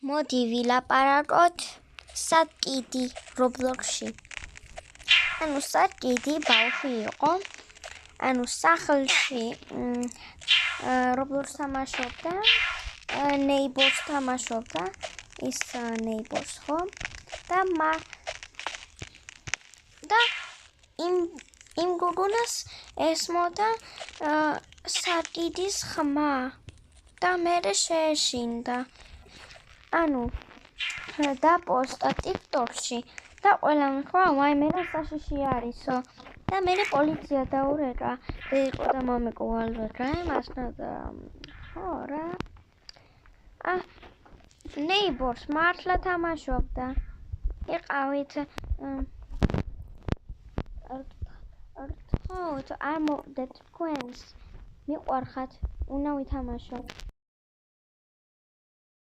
მოდი ვილაპარაკოთ საკიდი Roblox-ში. საკიდი ბავშვი იყო. სახლში Roblox თამაშობდა, Neighbors თამაშობდა, ის Neighbors ხო? და იმ გოგონას ესმოდა საკიდის ხმა და მერე შეეშინდა. დაპოსტა TikTok-ში და ყველამ თქვა, ვაიმე რა საშიში არისო. და მერე პოლიცია დაურეკა. იყო და მომეკო ალბათ რა იმასთან და ხო რა. Neighbors მართლა თამაშობდა. იყავით რთხოვთ არ მოვდეთ თქვენს. მიყვარხათ, უნდა ვითამაშოთ.